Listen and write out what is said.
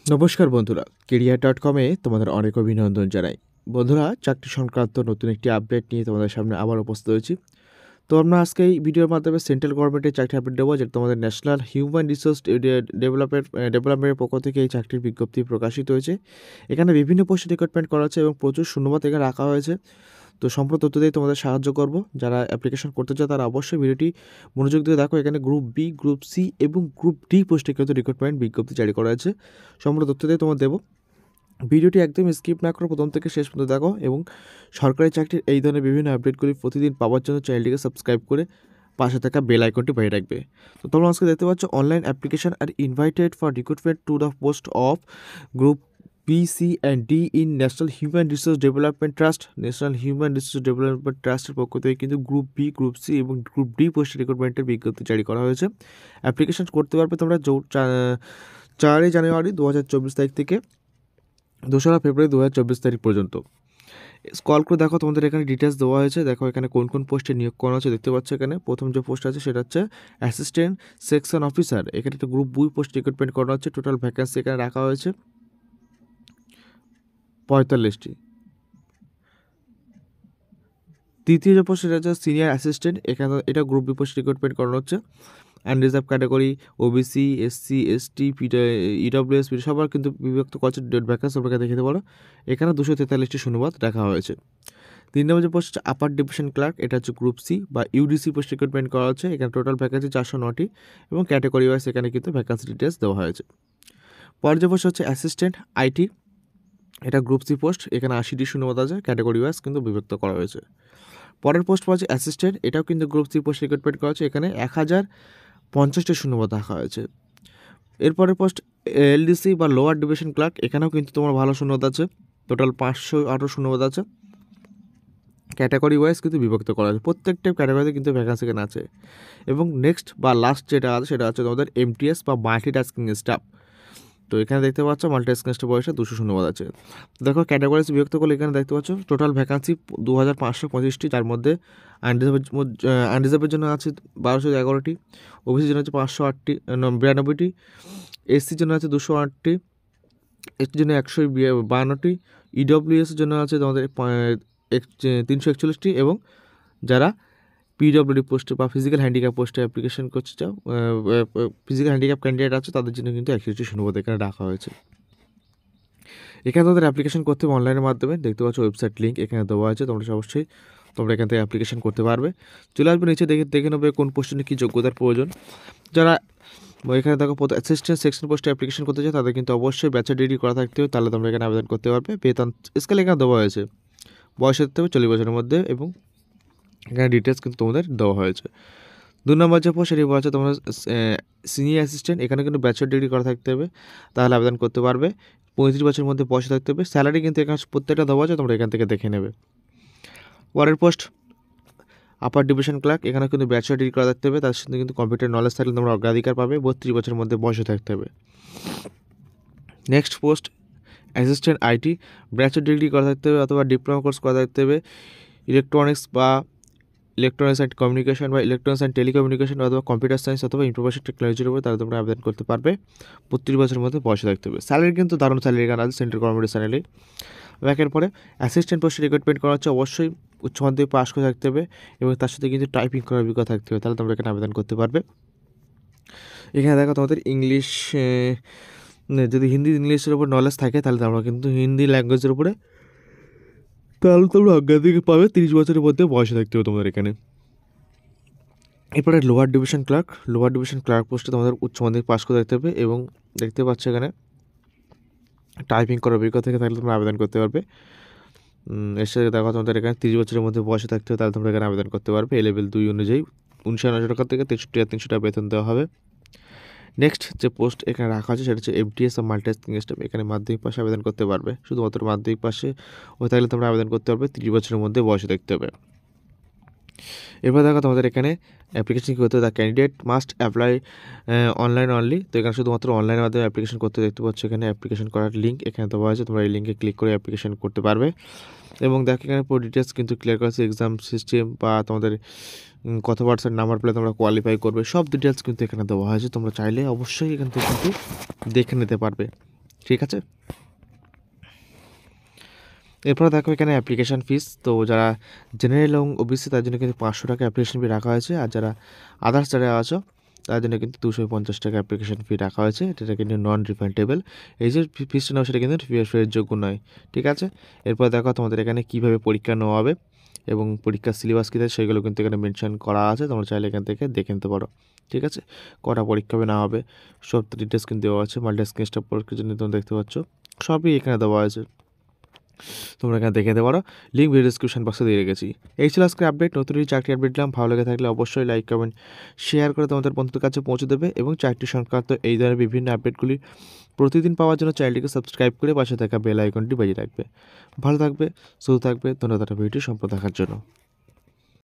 নমস্কার বন্ধুরা, career.com-এ তোমাদের অনেক অভিনন্দন জানাই। বন্ধুরা, চাকরি সংক্রান্ত নতুন একটি আপডেট নিয়ে তোমাদের সামনে আবার উপস্থিত হয়েছি। তো আমরা আজকে এই ভিডিওর মাধ্যমে সেন্ট্রাল গভর্নমেন্টের চাকরি আপডেট দেবো, যেটা তোমাদের ন্যাশনাল হিউম্যান রিসোর্স ডেভেলপমেন্টের পক্ষ থেকে এই চাকরির বিজ্ঞপ্তি প্রকাশিত হয়েছে। এখানে বিভিন্ন পোস্টে রিক্রুটমেন্ট করা হচ্ছে এবং প্রচুর শূন্যপদ এখানে রাখা হয়েছে। তো সম্পূর্ণ তথ্য দিয়ে তোমাদের সাহায্য করব। যারা অ্যাপ্লিকেশন করতে চায় তারা অবশ্যই ভিডিওটি মনোযোগ দিয়ে দেখো। এখানে গ্রুপ বি, গ্রুপ সি এবং গ্রুপ ডি পোস্টে কিন্তু রিক্রুটমেন্ট বিজ্ঞপ্তি জারি করা হয়েছে। সম্পূর্ণ তথ্য দিয়ে তোমার দেবো। ভিডিওটি একদম স্কিপ না করে প্রথম থেকে শেষ পর্যন্ত দেখো এবং সরকারি চাকরির এই ধরনের বিভিন্ন আপডেটগুলি প্রতিদিন পাওয়ার জন্য চ্যানেলটিকে সাবস্ক্রাইব করে পাশে থাকা বেল আইকনটি বাইরে রাখবে। তো তোমরা আজকে দেখতে পাচ্ছ, online application are invited for recruitment to the post of group B, C and D in National Human Resource Development Trust. National Human Resource Development ট্রাস্টের পক্ষ থেকে কিন্তু গ্রুপ বি, গ্রুপ সি এবং গ্রুপ ডি পোস্ট রিক্রুটমেন্টের বিজ্ঞপ্তি জারি করা হয়েছে। অ্যাপ্লিকেশন করতে পারবে তোমরা 4 জানুয়ারি 2024 তারিখ থেকে 2রা ফেব্রুয়ারি 2024 তারিখ পর্যন্ত। স্ক্রল করে দেখো, তোমাদের এখানে ডিটেলস দেওয়া হয়েছে। দেখো এখানে কোন কোন পোস্টে নিয়োগ করা হচ্ছে দেখতে পাচ্ছ। এখানে প্রথম যে পোস্ট আছে সেটা হচ্ছে অ্যাসিস্ট্যান্ট সেকশন অফিসার। এখানে একটা গ্রুপ বই পোস্ট রিক্রুটমেন্ট করা হচ্ছে। টোটাল ভ্যাকেন্সি এখানে রাখা হয়েছে 45টি। তৃতীয় যে পোস্ট সেটা হচ্ছে সিনিয়র অ্যাসিস্ট্যান্ট। এখানে এটা গ্রুপ বি পোস্ট রিক্রুটমেন্ট করানো হচ্ছে। Unreserved category, OBC, SC, ST, EWS সবার কিন্তু বিভক্ত করছে। ডেট ভ্যাকেন্সি আপনাকে দেখে দিতে পারো। এখানে 243টি শূন্যপদ রাখা হয়েছে। 3 নম্বর যে পোস্ট হচ্ছে আপার ডিভিশন ক্লার্ক। এটা হচ্ছে গ্রুপ সি বা ইউডিসি পোস্ট রিক্রুটমেন্ট করা হচ্ছে। এখানে টোটাল ভ্যাকেন্সি 409টি এবং ক্যাটাগরি ওয়াইজ এখানে কিন্তু ভ্যাকেন্সি ডিটেলস দেওয়া হয়েছে। পরের যে পোস্ট হচ্ছে অ্যাসিস্ট্যান্ট আইটি। এটা গ্রুপ সি পোস্ট। এখানে 80টি শূন্যপদ আছে, ক্যাটাগরি ওয়াইজ কিন্তু বিভক্ত করা হয়েছে। পরের পোস্ট পাওয়া যাচ্ছে অ্যাসিস্ট্যান্ট। এটাও কিন্তু গ্রুপ সি পোস্ট রিক্রুটমেন্ট করা হচ্ছে। এখানে 1050টি শূন্যপদ রাখা হয়েছে। এরপরের পোস্ট এলডিসি বা লোয়ার ডিভিশন ক্লার্ক। এখানেও কিন্তু তোমার ভালো শূন্যপদ আছে, টোটাল 508 শূন্যপদ আছে, ক্যাটাগরি ওয়াইজ কিন্তু বিভক্ত করা আছে। প্রত্যেকটা ক্যাটাগরিতে কিন্তু ভ্যাকেন্সি এখানে আছে। এবং নেক্সট বা লাস্ট যেটা আছে সেটা হচ্ছে তোমাদের এমটিএস বা মাল্টিটাস্কিং স্টাফ। তো এখানে দেখতে পাচ্ছ মাল্টিটাস্কিং স্টাফ বয়সে 200 শূন্যপদ আছে। দেখো ক্যাটাগরিজ বিভক্ত করলে এখানে দেখতে পাচ্ছ টোটাল ভ্যাকেন্সি 2525টি, যার মধ্যে আনরিজার্ভের জন্য আছে 1211টি, ওবিসির জন্য আছে 508টি, এসসির জন্য আছে 208টি, এসটির জন্য 152টি, ইডব্লিউএসের জন্য আছে তোমাদের 341টি এবং যারা পিডব্লিউডি পোস্টে বা ফিজিক্যাল হ্যান্ডিক্যাপ পোস্টে অ্যাপ্লিকেশন করতে চাও, ফিজিক্যাল হ্যান্ডিক্যাপ ক্যান্ডিডেট আছে, তাদের জন্য কিন্তু 61টি শূন্যপদ এখানে রাখা হয়েছে। এখানে তোমাদের অ্যাপ্লিকেশন করতে হবে অনলাইনের মাধ্যমে। দেখতে পাচ্ছ ওয়েবসাইট লিঙ্ক এখানে দেওয়া আছে। তোমরা এখান থেকে অ্যাপ্লিকেশন করতে পারবে। চলে আসবে নিচে, দেখে নেবে কোন পোস্টে কী যোগ্যতার প্রয়োজন। যারা এখানে দেখো অ্যাসিস্ট্যান্ট সেকশন পোস্টে অ্যাপ্লিকেশন করতে চাও তাদের কিন্তু অবশ্যই ব্যাচেলর ডিগ্রি করা থাকতে হবে, তাহলে তোমরা এখানে আবেদন করতে পারবে। বেতন স্কেল এখানে দেওয়া হয়েছে, বয়স হতে হবে 40 বছরের মধ্যে এবং এখানে ডিটেলস কিন্তু তোমাদের দেওয়া হয়েছে। 2 নম্বর যে পোস্ট সেটি বলা তোমার সিনিয়র অ্যাসিস্ট্যান্ট। এখানে কিন্তু ব্যাচেলর ডিগ্রি করা থাকতে হবে, তাহলে আবেদন করতে পারবে। 35 বছরের মধ্যে বয়স থাকতে হবে। স্যালারি কিন্তু এখানে প্রত্যেকটা দেওয়া আছে, তোমরা এখান থেকে দেখে নেবে। পরের পোস্ট আপার ডিভিশন ক্লার্ক। এখানে কিন্তু ব্যাচেলর ডিগ্রি করা থাকতে হবে, তার সাথে কিন্তু কম্পিউটার নলেজ থাকলে তোমরা অগ্রাধিকার পাবে। 32 বছরের মধ্যে বয়স থাকতে হবে। Next post assistant IT. Bachelor degree করা থাকতে হবে অথবা ডিপ্লোমা কোর্স করা থাকতে হবে ইলেকট্রনিক্স অ্যান্ড কমিউনিকেশন বা ইলেকট্রনিক্স অ্যান্ড টেলিকমিউনিকেশন অথবা কম্পিউটার সায়েন্স অথবা ইনফরমেশন টেকনোলজির উপরে, তাহলে তোমরা আবেদন করতে পারবে। 32 বছরের মধ্যে বয়স থাকতে হবে। স্যালারি কিন্তু দারুণ স্যালারি এখানে আছে, সেন্ট্রাল গভর্নমেন্টের স্যালারি। ব্যাকের পরে অ্যাসিস্ট্যান্ট পোস্টে রিক্রুটমেন্ট করা হচ্ছে, অবশ্যই উচ্চ মাধ্যমিক পাস করে থাকতে হবে এবং তার সাথে কিন্তু টাইপিং করার অভিজ্ঞতা থাকতে হবে, তাহলে তোমরা এখানে আবেদন করতে পারবে। এখানে দেখো তোমাদের ইংলিশ, যদি হিন্দি ইংলিশের উপর নলেজ থাকে তাহলে তোমরা কিন্তু হিন্দি ল্যাঙ্গুয়েজের উপরে তাহলে তোমরা অগ্রাধিকার পাবে। 30 বছরের মধ্যে বয়স থাকতে হবে তোমাদের এখানে। এরপরে লোয়ার ডিভিশন ক্লার্ক পোস্টে তোমাদের উচ্চ মাধ্যমিক পাস করে থাকতে হবে এবং দেখতে পাচ্ছ এখানে টাইপিং করার অভিজ্ঞতা থেকে থাকলে তোমরা আবেদন করতে পারবে। এর সাথে দেখো তোমাদের এখানে 30 বছরের মধ্যে বয়সে থাকতে হবে, তাহলে তোমরা এখানে আবেদন করতে পারবে। লেভেল 2 অনুযায়ী 59,900 টাকা থেকে 63,300 টাকা বেতন দেওয়া হবে। নেক্সট যে পোস্ট এখানে রাখা আছে সেটা হচ্ছে এমটিএস বা মাল্টিটাস্কিং স্টাফ। এখানে মাধ্যমিক পাশে আবেদন করতে পারবে, শুধুমাত্র মাধ্যমিক পাশে ও থাকলে তোমরা আবেদন করতে পারবে। 30 বছরের মধ্যে বয়সে থাকতে হবে। এরপর দেখো তোমাদের এখানে অ্যাপ্লিকেশন কী করতে হবে, the candidate must apply online only. তো এখানে শুধুমাত্র অনলাইনের মাধ্যমে অ্যাপ্লিকেশন করতে দেখতে পাচ্ছ। এখানে অ্যাপ্লিকেশন করার লিঙ্ক এখানে দেওয়া আছে, তোমরা এই লিঙ্কে ক্লিক করে অ্যাপ্লিকেশন করতে পারবে। এবং দেখো এখানে পুরো ডিটেলস কিন্তু ক্লিয়ার করা আছে, এক্সাম সিস্টেম বা তোমাদের কত পার্সেন্ট নাম্বার পেলে তোমরা কোয়ালিফাই করবে, সব ডিটেলস কিন্তু এখানে দেওয়া হয়েছে। তোমরা চাইলে অবশ্যই এখান থেকে কিন্তু দেখে নিতে পারবে। ঠিক আছে। এরপর দেখো এখানে অ্যাপ্লিকেশান ফিস, তো যারা জেনারেল এবং ওবিসি তার জন্য কিন্তু 500 টাকা অ্যাপ্লিকেশন ফি রাখা হয়েছে, আর যারা আদার্স যারা আছো তার জন্য কিন্তু 250 টাকা অ্যাপ্লিকেশন ফি রাখা হয়েছে। এটা কিন্তু নন রিফান্ডেবল। এই যে ফিসটা নেওয়া সেটা কিন্তু ফেরত যোগ্য নয়। ঠিক আছে। এরপর দেখো তোমাদের এখানে কীভাবে পরীক্ষা নেওয়া হবে এবং পরীক্ষার সিলেবাস কী থাকে সেগুলো কিন্তু এখানে মেনশন করা আছে, তোমরা চাইলে এখান থেকে দেখে নিতে পারো। ঠিক আছে। কটা পরীক্ষা হবে না হবে সব ডিটেলস কিন্তু দেওয়া আছে। মাল্টি স্টাফ পরীক্ষার জন্য তোমরা দেখতে পাচ্ছ সবই এখানে দেওয়া আছে, তোমরা এখানে দেখে নিতে পারো। লিঙ্ক ভিডিও ডিসক্রিপশন বক্সে দিয়ে রেখেছি। এই ছিল আজকে আপডেট, নতুন চাকরি আপডেট দিলাম। ভালো লেগে থাকলে অবশ্যই লাইক কমেন্ট শেয়ার করে তোমাদের বন্ধুদের কাছে পৌঁছে দেবে এবং চাকরি সংক্রান্ত এই ধরনের বিভিন্ন আপডেটগুলি প্রতিদিন পাওয়ার জন্য চ্যানেলটিকে সাবস্ক্রাইব করে পাশে থাকা বেল আইকনটি বাজিয়ে রাখবে। ভালো থাকবে, সুস্থ থাকবে। ধন্যবাদ ভিডিওটি সম্পূর্ণ দেখার জন্য।